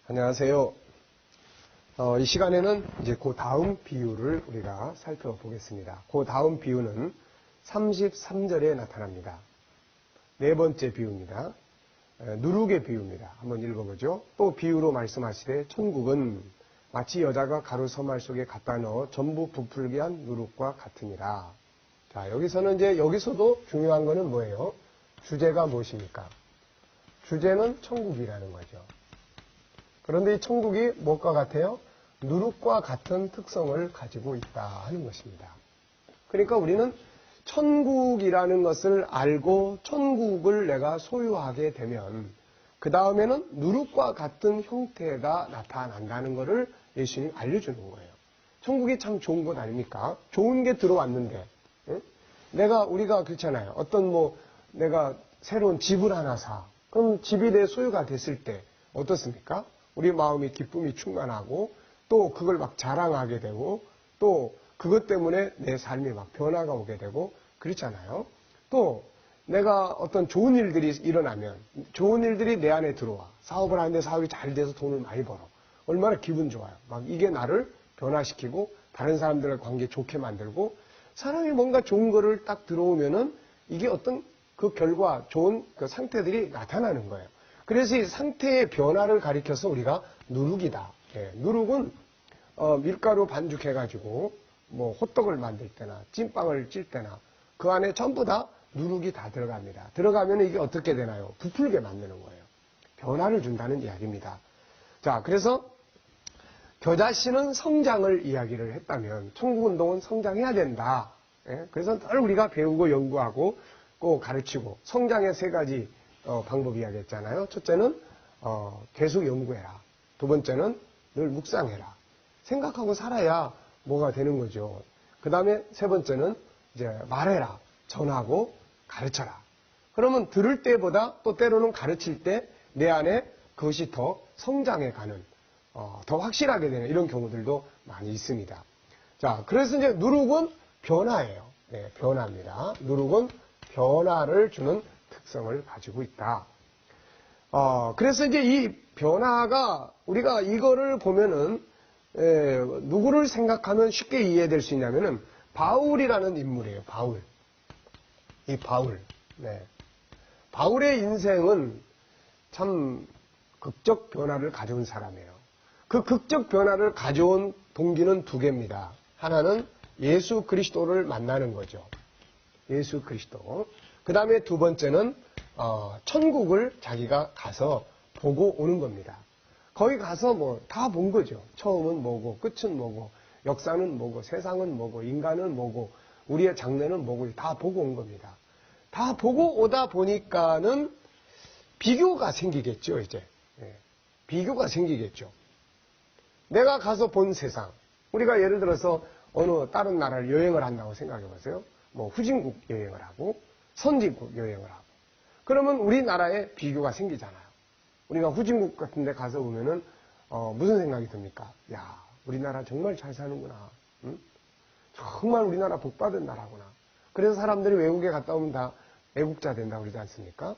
안녕하세요. 이 시간에는 이제 그 다음 비유를 우리가 살펴보겠습니다. 그 다음 비유는 33절에 나타납니다. 네 번째 비유입니다. 누룩의 비유입니다. 한번 읽어보죠. 또 비유로 말씀하시되 천국은 마치 여자가 가루 서말 속에 갖다 넣어 전부 부풀게 한 누룩과 같으니라. 자, 여기서도 중요한 거는 뭐예요? 주제가 무엇입니까? 주제는 천국이라는 거죠. 그런데 이 천국이 무엇과 같아요? 누룩과 같은 특성을 가지고 있다 하는 것입니다. 그러니까 우리는 천국이라는 것을 알고 천국을 내가 소유하게 되면 그 다음에는 누룩과 같은 형태가 나타난다는 것을 예수님이 알려주는 거예요. 천국이 참 좋은 것 아닙니까? 좋은 게 들어왔는데 우리가 그렇잖아요. 내가 새로운 집을 하나 사. 그럼 집이 내 소유가 됐을 때 어떻습니까? 우리 마음이 기쁨이 충만하고 또 그걸 막 자랑하게 되고 또 그것 때문에 내 삶이 막 변화가 오게 되고 그렇잖아요. 또 내가 어떤 좋은 일들이 일어나면 좋은 일들이 내 안에 들어와. 사업을 하는데 사업이 잘 돼서 돈을 많이 벌어. 얼마나 기분 좋아요. 막 이게 나를 변화시키고 다른 사람들과 관계 좋게 만들고 사람이 뭔가 좋은 거를 딱 들어오면은 이게 어떤 그 결과 좋은 그 상태들이 나타나는 거예요. 그래서 이 상태의 변화를 가리켜서 우리가 누룩이다. 누룩은 밀가루 반죽해가지고 호떡을 만들 때나 찐빵을 찔 때나 그 안에 전부 다 누룩이 다 들어갑니다. 들어가면 이게 어떻게 되나요? 부풀게 만드는 거예요. 변화를 준다는 이야기입니다. 자, 그래서 겨자씨는 성장을 이야기를 했다면 천국운동은 성장해야 된다. 그래서 늘 우리가 배우고 연구하고 꼭 가르치고 성장의 세 가지 방법 이야기했잖아요. 첫째는 계속 연구해라. 두 번째는 늘 묵상해라. 생각하고 살아야 뭐가 되는 거죠. 그 다음에 세 번째는 이제 말해라. 전하고 가르쳐라. 그러면 들을 때보다 또 때로는 가르칠 때 내 안에 그것이 더 성장해가는 더 확실하게 되는 이런 경우들도 많이 있습니다. 자, 그래서 이제 누룩은 변화예요. 네, 변화입니다. 누룩은 변화를 주는 특성을 가지고 있다. 그래서 이제 이 변화가 우리가 이거를 보면은 누구를 생각하면 쉽게 이해될 수 있냐면은 바울이라는 인물이에요. 바울. 이 바울. 네. 바울의 인생은 참 극적 변화를 가져온 사람이에요. 그 극적 변화를 가져온 동기는 두 개입니다. 하나는 예수 그리스도를 만나는 거죠. 예수 그리스도. 그 다음에 두 번째는 천국을 자기가 가서 보고 오는 겁니다. 거기 가서 다 본 거죠. 처음은 뭐고 끝은 뭐고 역사는 뭐고 세상은 뭐고 인간은 뭐고 우리의 장래는 뭐고 다 보고 온 겁니다. 다 보고 오다 보니까는 비교가 생기겠죠. 이제 비교가 생기겠죠. 내가 가서 본 세상, 우리가 예를 들어서 어느 다른 나라를 여행을 한다고 생각해 보세요. 후진국 여행을 하고 선진국 여행을 하고 그러면 우리나라에 비교가 생기잖아요. 우리가 후진국 같은 데 가서 보면은 무슨 생각이 듭니까? 야, 우리나라 정말 잘 사는구나. 응? 정말 우리나라 복받은 나라구나. 그래서 사람들이 외국에 갔다 오면 다 애국자 된다고 그러지 않습니까?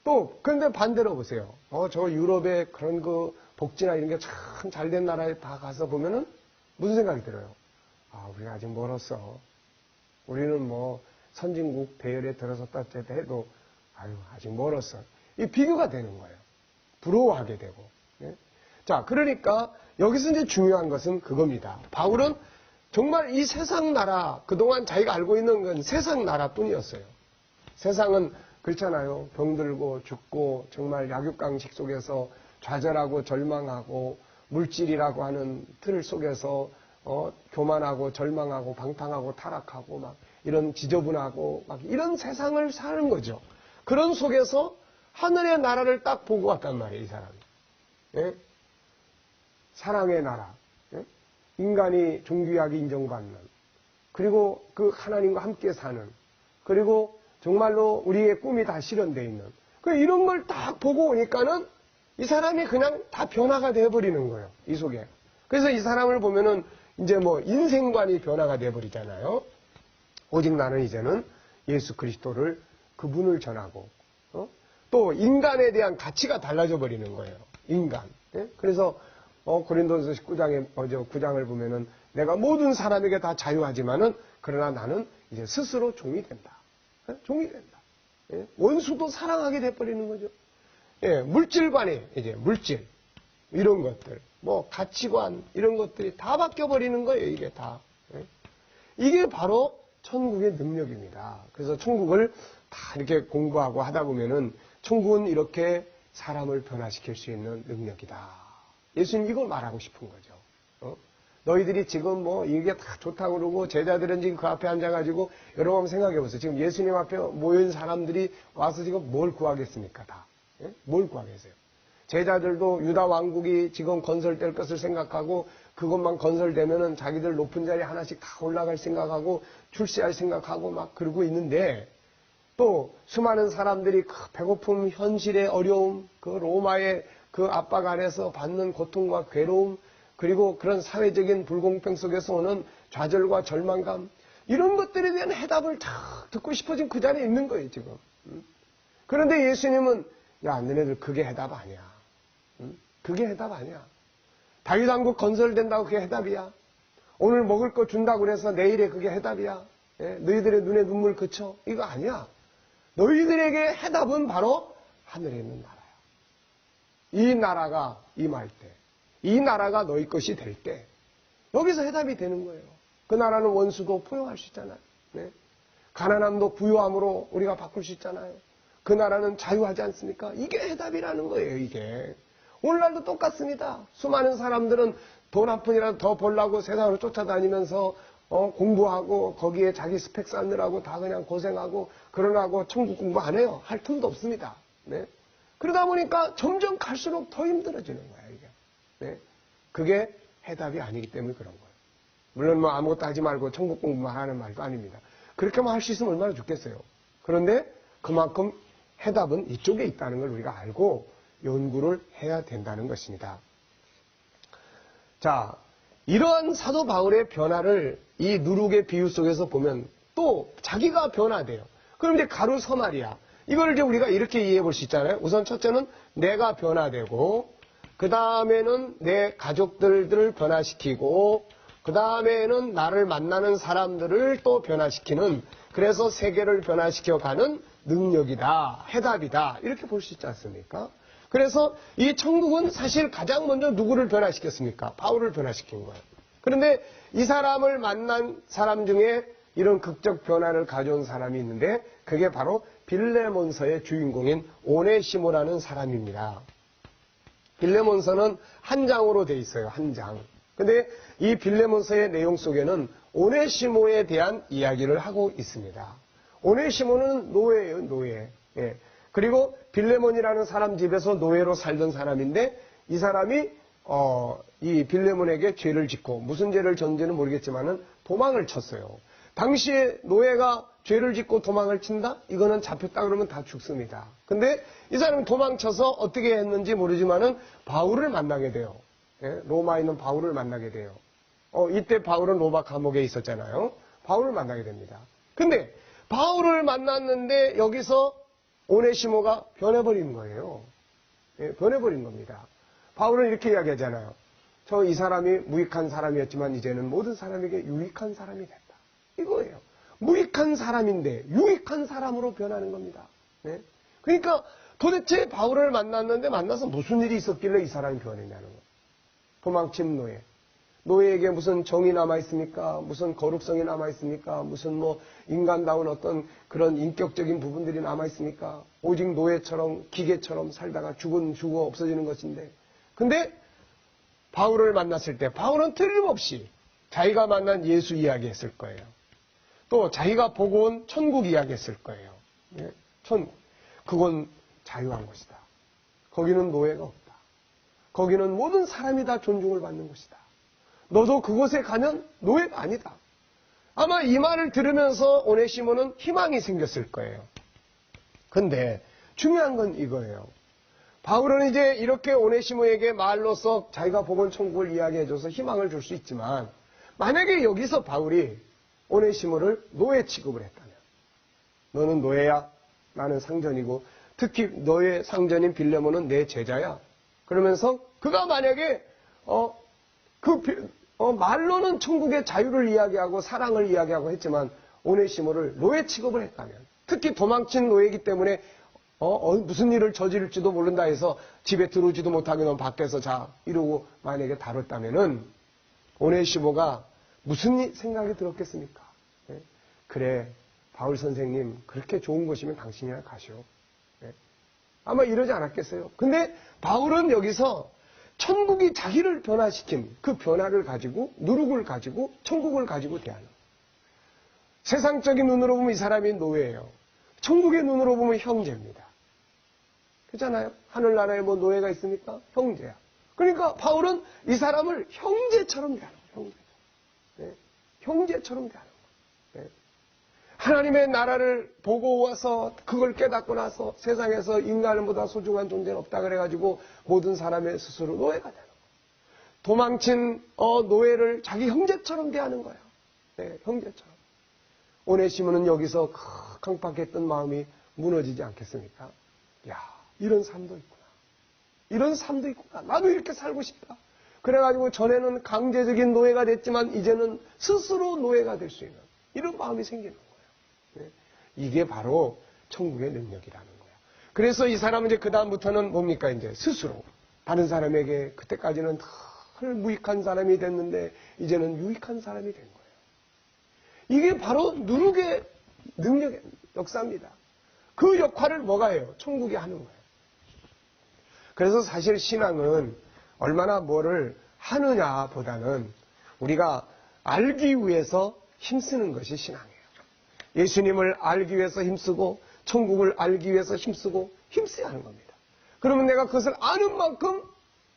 또 그런데 반대로 보세요. 저 유럽의 그런 그 복지나 이런 게 참 잘된 나라에 다 가서 보면은 무슨 생각이 들어요? 우리가 아직 멀었어. 우리는 선진국 대열에 들어섰다 해도 아직 멀었어. 이 비교가 되는 거예요. 부러워하게 되고. 자, 그러니까 여기서 이제 중요한 것은 그겁니다. 바울은 정말 이 세상 나라, 그동안 자기가 알고 있는 건 세상 나라뿐이었어요. 세상은 그렇잖아요. 병들고 죽고 정말 약육강식 속에서 좌절하고 절망하고 물질이라고 하는 틀 속에서 교만하고 절망하고 방탕하고 타락하고 막 이런 지저분하고 막 이런 세상을 사는 거죠. 그런 속에서 하늘의 나라를 딱 보고 왔단 말이에요, 이 사람이. 예? 사랑의 나라. 예? 인간이 존귀하게 인정받는. 그리고 그 하나님과 함께 사는. 그리고 정말로 우리의 꿈이 다 실현되어 있는. 이런 걸 딱 보고 오니까는 이 사람이 그냥 다 변화가 되어버리는 거예요, 이 속에. 그래서 이 사람을 보면은 이제 인생관이 변화가 되어버리잖아요. 오직 나는 이제는 예수 그리스도를 그분을 전하고 또 인간에 대한 가치가 달라져 버리는 거예요. 인간. 예? 그래서 고린도전서 9장을 보면은 내가 모든 사람에게 다 자유하지만은 그러나 나는 이제 스스로 종이 된다. 예? 종이 된다. 예? 원수도 사랑하게 돼버리는 거죠. 예, 물질관이 이제 물질 이런 것들, 뭐 가치관 이런 것들이 다 바뀌어버리는 거예요. 이게 다. 예? 이게 바로 천국의 능력입니다. 그래서 천국을 다 이렇게 공부하고 하다 보면은 천국은 이렇게 사람을 변화시킬 수 있는 능력이다. 예수님 이걸 말하고 싶은 거죠. 너희들이 지금 뭐 이게 다 좋다고 그러고 제자들은 지금 그 앞에 앉아가지고 여러분 한번 생각해 보세요. 지금 예수님 앞에 모인 사람들이 와서 지금 뭘 구하겠습니까? 다. 예? 뭘 구하겠어요? 제자들도 유다 왕국이 지금 건설될 것을 생각하고 그것만 건설되면은 자기들 높은 자리 하나씩 다 올라갈 생각하고 출세할 생각하고 막 그러고 있는데 또 수많은 사람들이 그 배고픔, 현실의 어려움, 그 로마의 그 압박 안에서 받는 고통과 괴로움 그리고 그런 사회적인 불공평 속에서 오는 좌절과 절망감 이런 것들에 대한 해답을 다 듣고 싶어진 그 자리에 있는 거예요 지금. 그런데 예수님은 야 너네들 그게 해답 아니야. 그게 해답 아니야. 다윗 왕국 건설된다고 그게 해답이야. 오늘 먹을 거 준다고 그래서 내일에 그게 해답이야. 예? 너희들의 눈에 눈물 그쳐. 이거 아니야. 너희들에게 해답은 바로 하늘에 있는 나라야. 이 나라가 임할 때, 이 나라가 너희 것이 될 때, 여기서 해답이 되는 거예요. 그 나라는 원수도 포용할 수 있잖아요. 네? 가난함도 부유함으로 우리가 바꿀 수 있잖아요. 그 나라는 자유하지 않습니까? 이게 해답이라는 거예요, 이게. 오늘날도 똑같습니다. 수많은 사람들은 돈 한 푼이라도 더 벌려고 세상으로 쫓아다니면서 공부하고 거기에 자기 스펙 쌓느라고 다 그냥 고생하고 그러라고 천국 공부 안 해요. 할 틈도 없습니다. 네? 그러다 보니까 점점 갈수록 더 힘들어지는 거예요, 이게. 네? 그게 해답이 아니기 때문에 그런 거예요. 물론 뭐 아무것도 하지 말고 천국 공부만 하는 말도 아닙니다. 그렇게만 할 수 있으면 얼마나 좋겠어요. 그런데 그만큼 해답은 이쪽에 있다는 걸 우리가 알고 연구를 해야 된다는 것입니다. 자, 이러한 사도 바울의 변화를 이 누룩의 비유 속에서 보면 또 자기가 변화돼요. 그럼 이제 가루 서말이야. 이걸 이제 우리가 이렇게 이해해 볼 수 있잖아요. 우선 첫째는 내가 변화되고, 그 다음에는 내 가족들을 변화시키고, 그 다음에는 나를 만나는 사람들을 또 변화시키는, 그래서 세계를 변화시켜가는 능력이다, 해답이다, 이렇게 볼 수 있지 않습니까? 그래서 이 천국은 사실 가장 먼저 누구를 변화시켰습니까? 바울을 변화시킨 거예요. 그런데 이 사람을 만난 사람 중에 이런 극적 변화를 가져온 사람이 있는데 그게 바로 빌레몬서의 주인공인 오네시모라는 사람입니다. 빌레몬서는 한 장으로 돼 있어요. 한 장. 근데 이 빌레몬서의 내용 속에는 오네시모에 대한 이야기를 하고 있습니다. 오네시모는 노예예요, 노예. 예. 그리고 빌레몬이라는 사람 집에서 노예로 살던 사람인데 이 사람이 이 빌레몬에게 죄를 짓고 무슨 죄를 졌는지는 모르겠지만은 도망을 쳤어요. 당시에 노예가 죄를 짓고 도망을 친다? 이거는 잡혔다 그러면 다 죽습니다. 근데 이 사람이 도망쳐서 어떻게 했는지 모르지만은 바울을 만나게 돼요. 예? 로마에 있는 바울을 만나게 돼요. 이때 바울은 로마 감옥에 있었잖아요. 바울을 만나게 됩니다. 근데 바울을 만났는데 여기서 오네시모가 변해버린 거예요. 예, 변해버린 겁니다. 바울은 이렇게 이야기하잖아요. 이 사람이 무익한 사람이었지만 이제는 모든 사람에게 유익한 사람이 됐다. 이거예요. 무익한 사람인데 유익한 사람으로 변하는 겁니다. 네? 그러니까 도대체 바울을 만났는데 만나서 무슨 일이 있었길래 이 사람이 변했냐는 거예요. 도망친 노예. 노예에게 무슨 정이 남아있습니까? 무슨 거룩성이 남아있습니까? 무슨 뭐 인간다운 어떤 그런 인격적인 부분들이 남아있습니까? 오직 노예처럼 기계처럼 살다가 죽어 없어지는 것인데. 근데 바울을 만났을 때 바울은 틀림없이 자기가 만난 예수 이야기했을 거예요. 또 자기가 보고 온 천국 이야기했을 거예요. 예? 천국. 그건 자유한 곳이다. 거기는 노예가 없다. 거기는 모든 사람이 다 존중을 받는 곳이다. 너도 그곳에 가면 노예가 아니다. 아마 이 말을 들으면서 오네시모는 희망이 생겼을 거예요. 근데 중요한 건 이거예요. 바울은 이제 이렇게 오네시모에게 말로써 자기가 보건 천국을 이야기해줘서 희망을 줄 수 있지만 만약에 여기서 바울이 오네시모를 노예 취급을 했다면 너는 노예야. 나는 상전이고 특히 너의 상전인 빌레몬은 내 제자야. 그러면서 그가 만약에 말로는 천국의 자유를 이야기하고 사랑을 이야기하고 했지만 오네시모를 노예 취급을 했다면, 특히 도망친 노예이기 때문에 무슨 일을 저지를지도 모른다 해서 집에 들어오지도 못하게 넌 밖에서 자 이러고 만약에 다뤘다면은 오네시모가 무슨 생각이 들었겠습니까? 네? 그래, 바울 선생님 그렇게 좋은 곳이면 당신이나 가시오. 네? 아마 이러지 않았겠어요. 근데 바울은 여기서 천국이 자기를 변화시킨 그 변화를 가지고, 누룩을 가지고, 천국을 가지고 대하는. 세상적인 눈으로 보면 이 사람이 노예예요. 천국의 눈으로 보면 형제입니다. 그렇잖아요? 하늘나라에 뭐 노예가 있습니까? 형제야. 그러니까 바울은 이 사람을 형제처럼 대하는 거예요. 네. 형제처럼 대하는 거예요. 네. 하나님의 나라를 보고 와서 그걸 깨닫고 나서 세상에서 인간보다 소중한 존재는 없다 그래가지고 모든 사람의 스스로 노예가 되는 거예요. 도망친 노예를 자기 형제처럼 대하는 거예요. 네, 형제처럼. 오네시모는 여기서 강팍했던 마음이 무너지지 않겠습니까? 야, 이런 삶도 있구나. 이런 삶도 있구나. 나도 이렇게 살고 싶다. 그래가지고 전에는 강제적인 노예가 됐지만 이제는 스스로 노예가 될 수 있는 이런 마음이 생기는 거예요. 네. 이게 바로 천국의 능력이라는 거예요. 그래서 이 사람은 이제 그다음부터는 뭡니까? 이제 스스로 다른 사람에게, 그때까지는 늘 무익한 사람이 됐는데 이제는 유익한 사람이 된 거예요. 이게 바로 누룩의 능력의 역사입니다. 그 역할을 뭐가 해요? 천국이 하는 거예요. 그래서 사실 신앙은 얼마나 뭐를 하느냐 보다는 우리가 알기 위해서 힘쓰는 것이 신앙이에요. 예수님을 알기 위해서 힘쓰고 천국을 알기 위해서 힘쓰고 힘써야 하는 겁니다. 그러면 내가 그것을 아는 만큼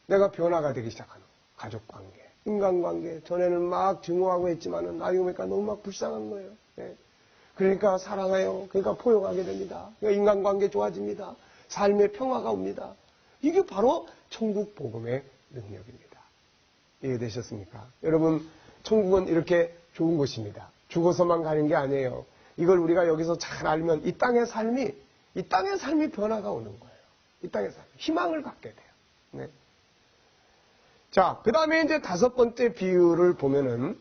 내가 변화가 되기 시작하는 거예요. 가족관계, 인간관계. 전에는 막 증오하고 했지만은 나이 오니까 너무 막 불쌍한 거예요. 네. 그러니까 사랑해요. 그러니까 포용하게 됩니다. 그러니까 인간관계 좋아집니다. 삶의 평화가 옵니다. 이게 바로 천국 복음의 능력입니다. 이해되셨습니까? 여러분, 천국은 이렇게 좋은 곳입니다. 죽어서만 가는 게 아니에요. 이걸 우리가 여기서 잘 알면 이 땅의 삶이 변화가 오는 거예요. 이 땅의 삶, 희망을 갖게 돼요. 네. 자, 그 다음에 이제 5번째 비유를 보면은,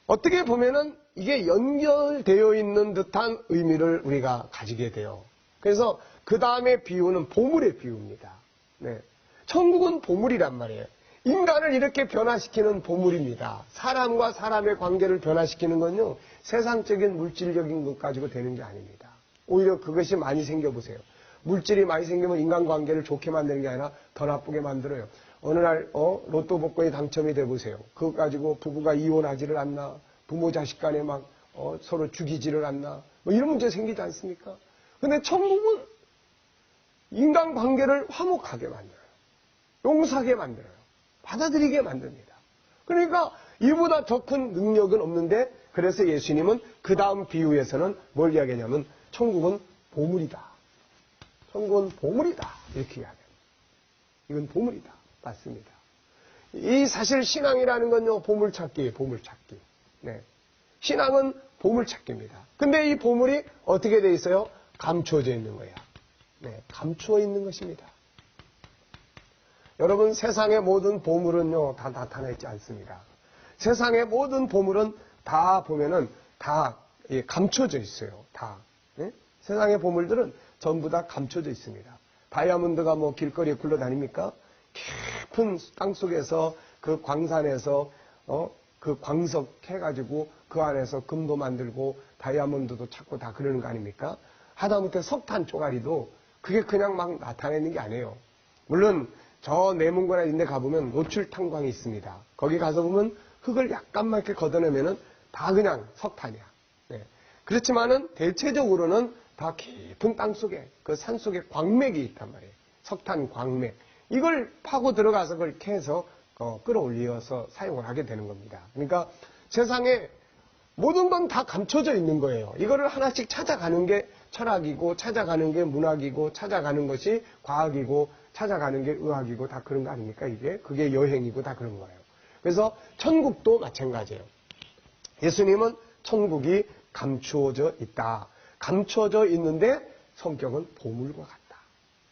어떻게 보면은 이게 연결되어 있는 듯한 의미를 우리가 가지게 돼요. 그래서 그 다음에 비유는 보물의 비유입니다. 네. 천국은 보물이란 말이에요. 인간을 이렇게 변화시키는 보물입니다. 사람과 사람의 관계를 변화시키는 건요, 세상적인 물질적인 것 가지고 되는 게 아닙니다. 오히려 그것이 많이 생겨보세요. 물질이 많이 생기면 인간관계를 좋게 만드는 게 아니라 더 나쁘게 만들어요. 어느 날 로또 복권이 당첨이 돼보세요. 그거 가지고 부부가 이혼하지를 않나, 부모 자식 간에 막 서로 죽이지를 않나, 뭐 이런 문제 생기지 않습니까? 근데 천국은 인간관계를 화목하게 만들어요. 용서하게 만들어요. 받아들이게 만듭니다. 그러니까 이보다 더 큰 능력은 없는데, 그래서 예수님은 그 다음 비유에서는 뭘 이야기하냐면 천국은 보물이다. 천국은 보물이다. 이렇게 이야기합니다. 이건 보물이다. 맞습니다. 이 사실 신앙이라는 건요, 보물찾기예요. 보물찾기. 네. 신앙은 보물찾기입니다. 근데 이 보물이 어떻게 돼 있어요? 감추어져 있는 거예요. 네. 감추어 있는 것입니다. 여러분, 세상의 모든 보물은요, 다 나타나 있지 않습니다. 세상의 모든 보물은 다 보면은 다 감춰져 있어요. 다. 네? 세상의 보물들은 전부 다 감춰져 있습니다. 다이아몬드가 뭐 길거리에 굴러다닙니까? 깊은 땅 속에서 그 광산에서 그 광석 해가지고 그 안에서 금도 만들고 다이아몬드도 찾고 다 그러는 거 아닙니까? 하다못해 석탄 쪼가리도 그게 그냥 막 나타내는 게 아니에요. 물론 저 내문고나 이런 데 가보면 노출탄광이 있습니다. 거기 가서 보면 흙을 약간만 이렇게 걷어내면은 다 그냥 석탄이야. 네. 그렇지만은 대체적으로는 다 깊은 땅 속에, 그 산 속에 광맥이 있단 말이에요. 석탄 광맥. 이걸 파고 들어가서 그걸 캐서 끌어올려서 사용을 하게 되는 겁니다. 그러니까 세상에 모든 건 다 감춰져 있는 거예요. 이거를 하나씩 찾아가는 게 철학이고, 찾아가는 게 문학이고, 찾아가는 것이 과학이고, 찾아가는 게 의학이고, 다 그런 거 아닙니까? 그게 여행이고 다 그런 거예요. 그래서 천국도 마찬가지예요. 예수님은 천국이 감추어져 있다. 감추어져 있는데 성격은 보물과 같다.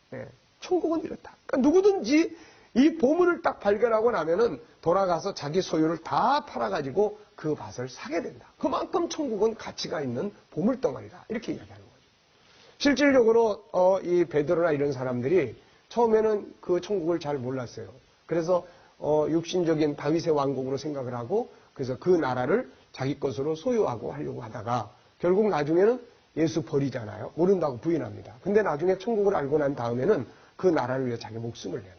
네. 천국은 이렇다. 그러니까 누구든지 이 보물을 딱 발견하고 나면은 돌아가서 자기 소유를 다 팔아가지고 그 밭을 사게 된다. 그만큼 천국은 가치가 있는 보물덩어리다. 이렇게 이야기하는 거죠. 실질적으로 이 베드로나 이런 사람들이 처음에는 그 천국을 잘 몰랐어요. 그래서 육신적인 다윗의 왕국으로 생각을 하고 그래서 그 나라를 자기 것으로 소유하고 하려고 하다가 결국 나중에는 예수 버리잖아요. 모른다고 부인합니다. 근데 나중에 천국을 알고 난 다음에는 그 나라를 위해 자기 목숨을 내놔요.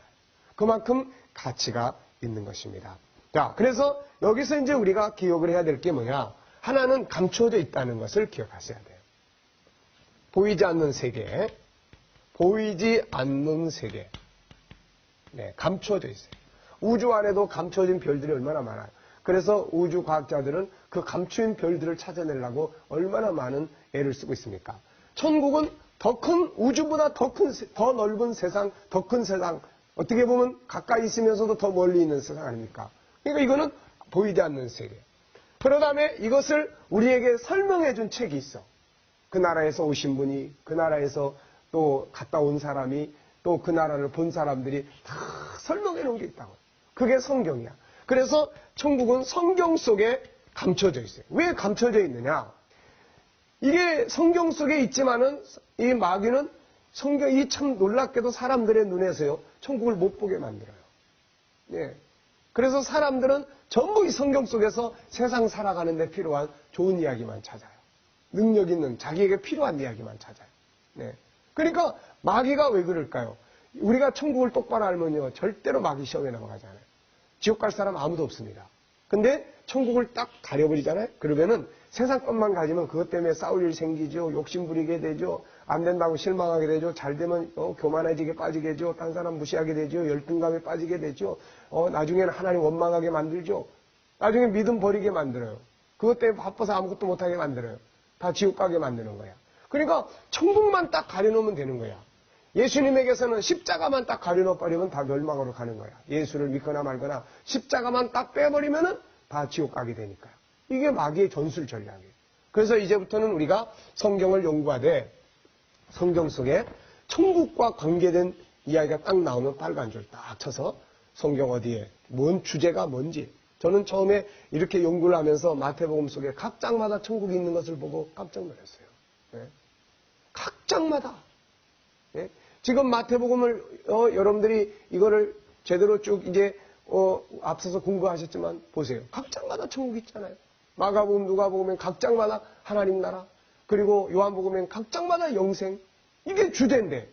그만큼 가치가 있는 것입니다. 자, 그래서 여기서 이제 우리가 기억을 해야 될 게 뭐냐? 하나는 감춰져 있다는 것을 기억하셔야 돼요. 보이지 않는 세계, 보이지 않는 세계. 네, 감춰져 있어요. 우주 안에도 감춰진 별들이 얼마나 많아요. 그래서 우주 과학자들은 그 감추인 별들을 찾아내려고 얼마나 많은 애를 쓰고 있습니까? 천국은 더 큰, 우주보다 더 넓은 세상, 더 큰 세상, 어떻게 보면 가까이 있으면서도 더 멀리 있는 세상 아닙니까? 그러니까 이거는 보이지 않는 세계. 그러 다음에 이것을 우리에게 설명해 준 책이 있어. 그 나라에서 오신 분이, 그 나라에서 또 갔다 온 사람이, 또 그 나라를 본 사람들이 다 설명해 놓은 게 있다고. 그게 성경이야. 그래서 천국은 성경 속에 감춰져 있어요. 왜 감춰져 있느냐? 이게 성경 속에 있지만은 이 마귀는 성경이 참 놀랍게도 사람들의 눈에서요, 천국을 못 보게 만들어요. 예. 그래서 사람들은 전부 이 성경 속에서 세상 살아가는 데 필요한 좋은 이야기만 찾아요. 능력 있는 자기에게 필요한 이야기만 찾아요. 네. 그러니까 마귀가 왜 그럴까요? 우리가 천국을 똑바로 알면요, 절대로 마귀 시험에 넘어가잖아요. 지옥 갈 사람 아무도 없습니다. 근데 천국을 딱 가려버리잖아요. 그러면은 세상 것만 가지면 그것 때문에 싸울 일 생기죠. 욕심 부리게 되죠. 안 된다고 실망하게 되죠. 잘 되면 교만해지게 빠지게 되죠. 딴 사람 무시하게 되죠. 열등감에 빠지게 되죠. 나중에는 하나님 원망하게 만들죠. 나중에 믿음 버리게 만들어요. 그것 때문에 바빠서 아무것도 못하게 만들어요. 다 지옥 가게 만드는 거야. 그러니까 천국만 딱 가려놓으면 되는 거야. 예수님에게서는 십자가만 딱 가려놓아버리면 다 멸망으로 가는 거야. 예수를 믿거나 말거나 십자가만 딱 빼버리면은 다 지옥 가게 되니까요. 이게 마귀의 전술 전략이에요. 그래서 이제부터는 우리가 성경을 연구하되 성경 속에 천국과 관계된 이야기가 딱 나오면 빨간 줄 딱 쳐서 성경 어디에 뭔 주제가 뭔지 저는 처음에 이렇게 연구를 하면서 마태복음 속에 각 장마다 천국이 있는 것을 보고 깜짝 놀랐어요. 네. 각 장마다. 네. 지금 마태복음을 여러분들이 이거를 제대로 쭉 이제 앞서서 공부하셨지만 보세요. 각 장마다 천국이 있잖아요. 마가복음, 누가복음엔 각 장마다 하나님 나라, 그리고 요한복음엔 각 장마다 영생. 이게 주제인데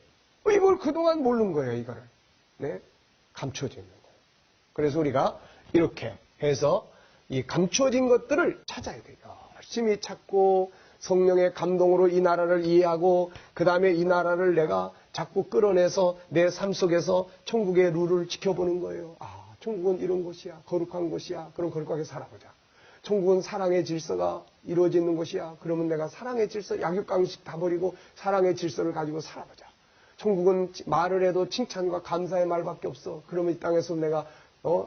이걸 그동안 모르는 거예요. 이거를. 네. 감춰져 있는 거예요. 그래서 우리가 이렇게 해서 이 감춰진 것들을 찾아야 돼요. 열심히 찾고 성령의 감동으로 이 나라를 이해하고 그 다음에 이 나라를 내가 자꾸 끌어내서 내 삶 속에서 천국의 룰을 지켜보는 거예요. 아, 천국은 이런 곳이야. 거룩한 곳이야. 그럼 거룩하게 살아보자. 천국은 사랑의 질서가 이루어지는 곳이야. 그러면 내가 사랑의 질서, 약육강식 다 버리고 사랑의 질서를 가지고 살아보자. 천국은 말을 해도 칭찬과 감사의 말밖에 없어. 그러면 이 땅에서 내가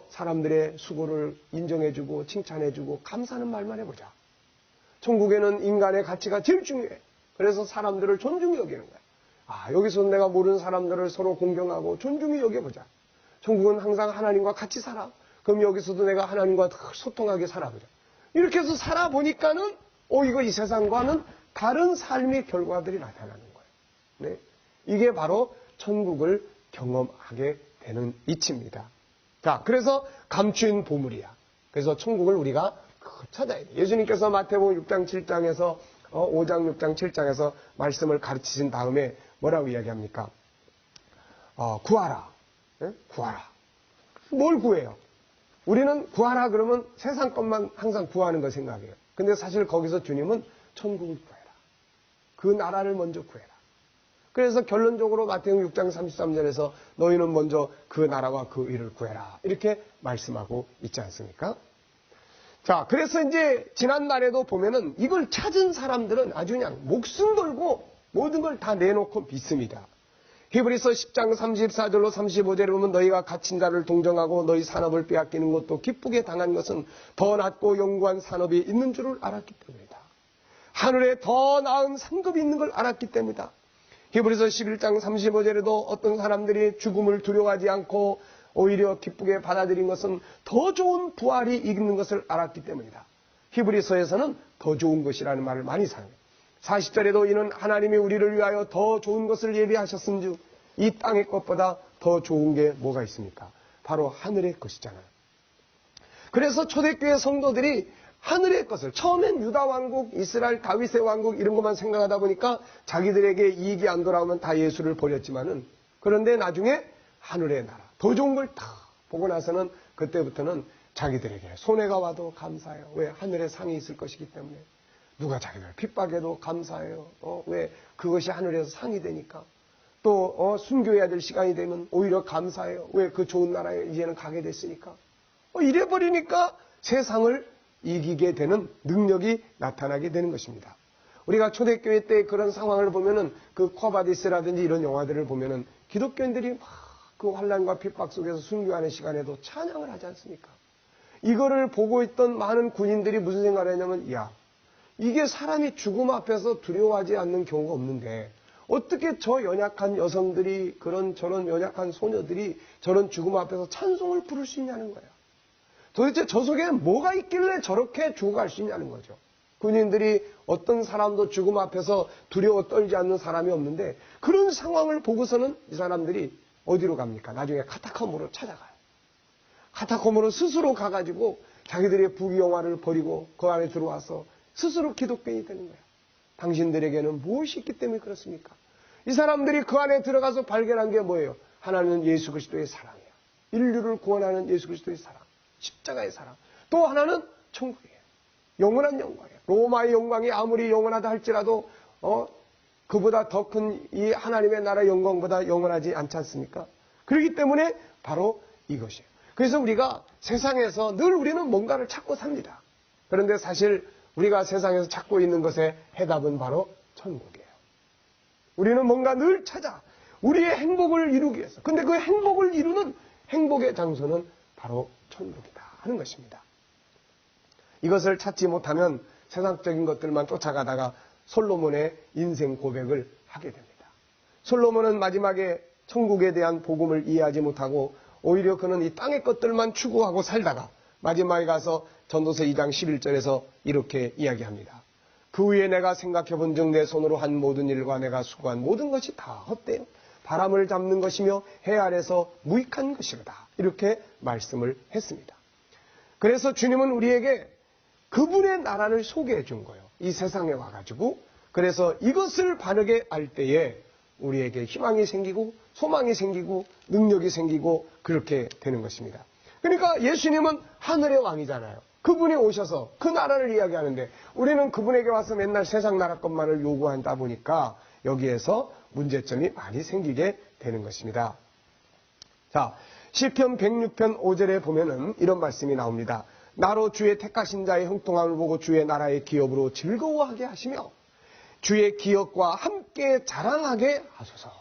사람들의 수고를 인정해주고 칭찬해주고 감사하는 말만 해보자. 천국에는 인간의 가치가 제일 중요해. 그래서 사람들을 존중히 여기는 거야. 아, 여기서 내가 모르는 사람들을 서로 공경하고 존중히 여겨보자. 천국은 항상 하나님과 같이 살아. 그럼 여기서도 내가 하나님과 소통하게 살아보자. 이렇게 해서 살아보니까는 이거 이 세상과는 다른 삶의 결과들이 나타나는 거예요. 네. 이게 바로 천국을 경험하게 되는 이치입니다. 자, 그래서 감추인 보물이야. 그래서 천국을 우리가 찾아야 돼. 예수님께서 마태복음 6장 7장에서 5장 6장 7장에서 말씀을 가르치신 다음에 뭐라고 이야기합니까? 구하라. 네? 구하라. 뭘 구해요? 우리는 구하라 그러면 세상 것만 항상 구하는 거 생각해요. 근데 사실 거기서 주님은 천국을 구해라. 그 나라를 먼저 구해라. 그래서 결론적으로 마태복음 6장 33절에서 너희는 먼저 그 나라와 그 의를 구해라. 이렇게 말씀하고 있지 않습니까? 자, 그래서 이제 지난날에도 보면은 이걸 찾은 사람들은 아주 그냥 목숨 걸고 모든 걸 다 내놓고 믿습니다. 히브리서 10장 34절로 35절에 보면 너희가 갇힌 자를 동정하고 너희 산업을 빼앗기는 것도 기쁘게 당한 것은 더 낫고 영구한 산업이 있는 줄을 알았기 때문이다. 하늘에 더 나은 상급이 있는 걸 알았기 때문이다. 히브리서 11장 35절에도 어떤 사람들이 죽음을 두려워하지 않고 오히려 기쁘게 받아들인 것은 더 좋은 부활이 있는 것을 알았기 때문이다. 히브리서에서는 더 좋은 것이라는 말을 많이 사용해요. 40절에도 이는 하나님이 우리를 위하여 더 좋은 것을 예비하셨은즉 이 땅의 것보다 더 좋은 게 뭐가 있습니까? 바로 하늘의 것이잖아요. 그래서 초대교회 성도들이 하늘의 것을, 처음엔 유다 왕국, 이스라엘 다윗의 왕국 이런 것만 생각하다 보니까 자기들에게 이익이 안 돌아오면 다 예수를 버렸지만은, 그런데 나중에 하늘의 나라, 더 좋은 걸 다 보고 나서는 그때부터는 자기들에게 손해가 와도 감사해요. 왜? 하늘의 상이 있을 것이기 때문에. 누가 자기들 핍박해도 감사해요. 왜? 그것이 하늘에서 상이 되니까. 또 순교해야 될 시간이 되면 오히려 감사해요. 왜? 그 좋은 나라에 이제는 가게 됐으니까. 이래버리니까 세상을 이기게 되는 능력이 나타나게 되는 것입니다. 우리가 초대교회 때 그런 상황을 보면은 그 코바디스라든지 이런 영화들을 보면은 기독교인들이 막 그 환난과 핍박 속에서 순교하는 시간에도 찬양을 하지 않습니까? 이거를 보고 있던 많은 군인들이 무슨 생각을 했냐면, 야, 이게 사람이 죽음 앞에서 두려워하지 않는 경우가 없는데 어떻게 저 연약한 여성들이, 저런 연약한 소녀들이 저런 죽음 앞에서 찬송을 부를 수 있냐는 거예요. 도대체 저 속에는 뭐가 있길래 저렇게 죽어갈 수 있냐는 거죠. 군인들이 어떤 사람도 죽음 앞에서 두려워 떨지 않는 사람이 없는데, 그런 상황을 보고서는 이 사람들이 어디로 갑니까? 나중에 카타콤으로 찾아가요. 카타콤으로 스스로 가가지고 자기들의 부귀영화를 버리고 그 안에 들어와서 스스로 기독교인이 되는 거예요. 당신들에게는 무엇이 있기 때문에 그렇습니까? 이 사람들이 그 안에 들어가서 발견한 게 뭐예요? 하나는 예수 그리스도의 사랑이에요. 인류를 구원하는 예수 그리스도의 사랑, 십자가의 사랑. 또 하나는 천국이에요. 영원한 영광이에요. 로마의 영광이 아무리 영원하다 할지라도 그보다 더 큰 이 하나님의 나라 영광보다 영원하지 않지 않습니까? 그렇기 때문에 바로 이것이에요. 그래서 우리가 세상에서 늘 우리는 뭔가를 찾고 삽니다. 그런데 사실 우리가 세상에서 찾고 있는 것의 해답은 바로 천국이에요. 우리는 뭔가 늘 찾아 우리의 행복을 이루기 위해서. 근데 그 행복을 이루는 행복의 장소는 바로 천국이다 하는 것입니다. 이것을 찾지 못하면 세상적인 것들만 쫓아가다가 솔로몬의 인생 고백을 하게 됩니다. 솔로몬은 마지막에 천국에 대한 복음을 이해하지 못하고 오히려 그는 이 땅의 것들만 추구하고 살다가 마지막에 가서 전도서 2장 11절에서 이렇게 이야기합니다. 그 후에 내가 생각해 본 즉 내 손으로 한 모든 일과 내가 수고한 모든 것이 다 헛되요 바람을 잡는 것이며 해 아래서 무익한 것이로다. 이렇게 말씀을 했습니다. 그래서 주님은 우리에게 그분의 나라를 소개해 준 거예요. 이 세상에 와가지고. 그래서 이것을 바르게 알 때에 우리에게 희망이 생기고 소망이 생기고 능력이 생기고 그렇게 되는 것입니다. 그러니까 예수님은 하늘의 왕이잖아요. 그분이 오셔서 그 나라를 이야기하는데 우리는 그분에게 와서 맨날 세상 나라 것만을 요구하다 보니까 여기에서 문제점이 많이 생기게 되는 것입니다. 자, 시편 106편 5절에 보면은 이런 말씀이 나옵니다. 나로 주의 택하신 자의 형통함을 보고 주의 나라의 기업으로 즐거워하게 하시며 주의 기업과 함께 자랑하게 하소서.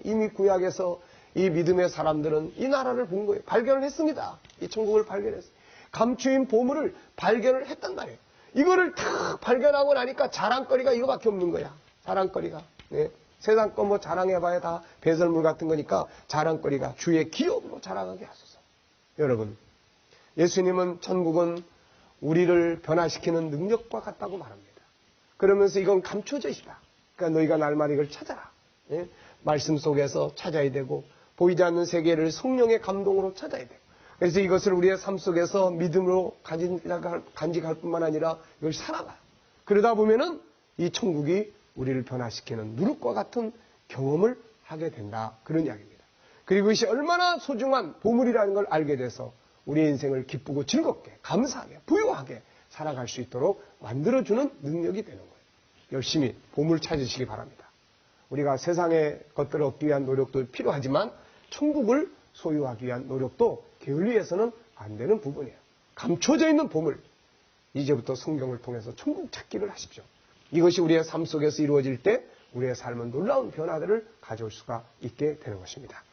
이미 구약에서 이 믿음의 사람들은 이 나라를 본 거예요. 발견을 했습니다. 이 천국을 발견했어요. 감추인 보물을 발견을 했단 말이에요. 이거를 탁 발견하고 나니까 자랑거리가 이거밖에 없는 거야. 자랑거리가. 네. 세상 거 뭐 자랑해봐야 다 배설물 같은 거니까 자랑거리가 주의 기업으로 자랑하게 하소서. 여러분, 예수님은 천국은 우리를 변화시키는 능력과 같다고 말합니다. 그러면서 이건 감춰져 있다. 그러니까 너희가 날마다 이걸 찾아라. 예? 말씀 속에서 찾아야 되고 보이지 않는 세계를 성령의 감동으로 찾아야 돼요. 그래서 이것을 우리의 삶 속에서 믿음으로 간직할 뿐만 아니라 이걸 살아가요. 그러다 보면은 이 천국이 우리를 변화시키는 누룩과 같은 경험을 하게 된다. 그런 이야기입니다. 그리고 이것이 얼마나 소중한 보물이라는 걸 알게 돼서 우리의 인생을 기쁘고 즐겁게, 감사하게, 부유하게 살아갈 수 있도록 만들어주는 능력이 되는 거예요. 열심히 보물 찾으시기 바랍니다. 우리가 세상의 것들을 얻기 위한 노력도 필요하지만 천국을 소유하기 위한 노력도 게을리해서는 안 되는 부분이에요. 감춰져 있는 보물, 이제부터 성경을 통해서 천국 찾기를 하십시오. 이것이 우리의 삶 속에서 이루어질 때 우리의 삶은 놀라운 변화들을 가져올 수가 있게 되는 것입니다.